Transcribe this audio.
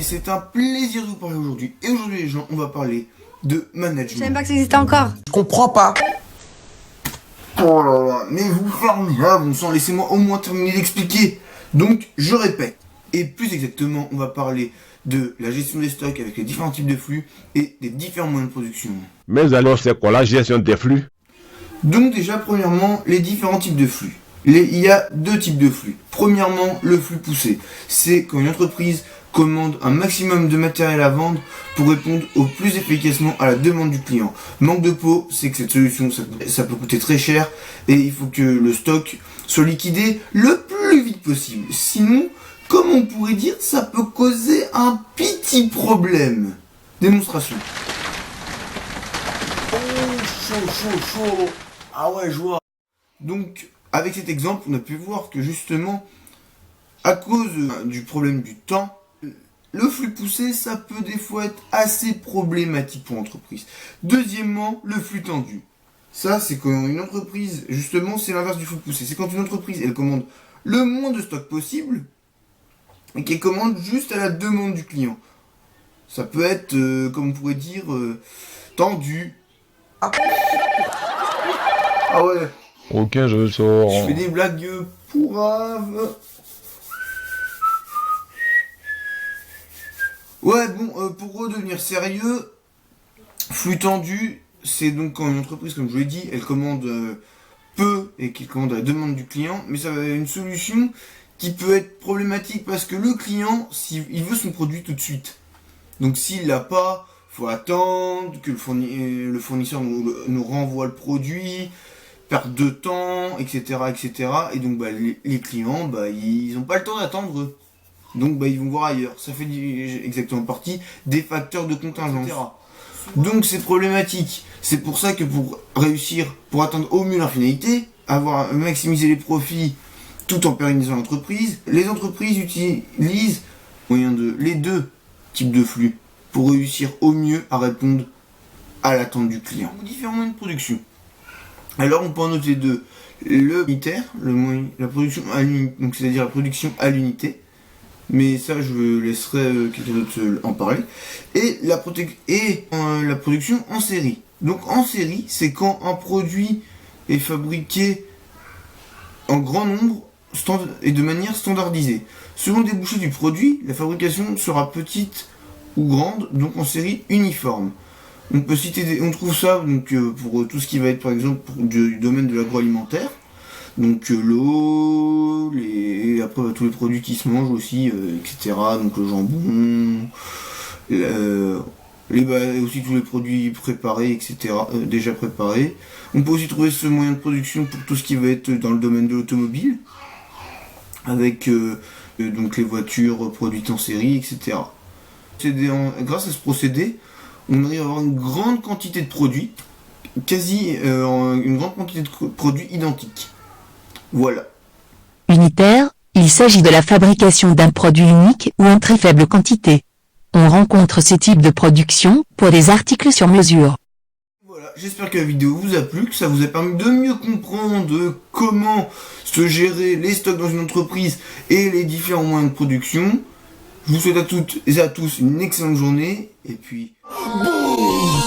c'est un plaisir de vous parler aujourd'hui. Et aujourd'hui les gens, on va parler de management. Je savais pas que ça existait encore. Je comprends pas. Oh là là, mais vous fermez là, bon sang, laissez-moi au moins terminer d'expliquer. Donc, je répète. Et plus exactement, on va parler de la gestion des stocks avec les différents types de flux et des différents moyens de production. Mais alors, c'est quoi la gestion des flux? Donc déjà, premièrement, les différents types de flux. Il y a deux types de flux. Premièrement, le flux poussé. C'est quand une entreprise commande un maximum de matériel à vendre pour répondre au plus efficacement à la demande du client. Manque de peau, c'est que cette solution, ça peut coûter très cher et il faut que le stock soit liquidé le plus vite possible. Sinon, comme on pourrait dire, ça peut causer un petit problème. Démonstration. Oh, chaud. Ah ouais, je vois. Donc, avec cet exemple, on a pu voir que justement, à cause du problème du temps, le flux poussé, ça peut des fois être assez problématique pour l'entreprise. Deuxièmement, le flux tendu. Ça, c'est quand une entreprise, justement, c'est l'inverse du flux poussé. C'est quand une entreprise, elle commande le moins de stock possible et qu'elle commande juste à la demande du client. Ça peut être, comme on pourrait dire, tendu. Ah ouais. Ok, je sors. Je fais des blagues pourraves. Ouais, bon, pour redevenir sérieux, flux tendu, c'est donc quand une entreprise, comme je vous l'ai dit, elle commande peu et qu'elle commande à la demande du client, mais ça va être une solution qui peut être problématique parce que le client, il veut son produit tout de suite. Donc s'il l'a pas, faut attendre que le fournisseur nous renvoie le produit, perte de temps, etc., etc. Et donc les clients, ils n'ont pas le temps d'attendre. Donc ils vont voir ailleurs. Ça fait exactement partie des facteurs de contingence. Donc c'est problématique. C'est pour ça que pour atteindre au mieux leur finalité, maximiser les profits tout en pérennisant l'entreprise, les entreprises utilisent les deux types de flux pour réussir au mieux à répondre à l'attente du client. Différents moyens de production. Alors on peut en noter deux. Le unitaire, la production à l'unité, donc c'est-à-dire la production à l'unité. Mais ça, je laisserai quelqu'un d'autre en parler. Et la production en série. Donc en série, c'est quand un produit est fabriqué en grand nombre et de manière standardisée. Selon le débouché du produit, la fabrication sera petite ou grande, donc en série uniforme. On peut citer on trouve ça donc pour tout ce qui va être par exemple du domaine de l'agroalimentaire. Donc l'eau, après tous les produits qui se mangent aussi, etc. Donc le jambon, aussi tous les produits préparés, etc. Déjà préparés. On peut aussi trouver ce moyen de production pour tout ce qui va être dans le domaine de l'automobile, avec donc les voitures produites en série, etc. Grâce à ce procédé, on arrive à avoir une grande quantité de produits, une grande quantité de produits identiques. Voilà. Unitaire, il s'agit de la fabrication d'un produit unique ou en très faible quantité. On rencontre ce type de production pour des articles sur mesure. Voilà, j'espère que la vidéo vous a plu, que ça vous a permis de mieux comprendre comment se gérer les stocks dans une entreprise et les différents moyens de production. Je vous souhaite à toutes et à tous une excellente journée et puis... Boum.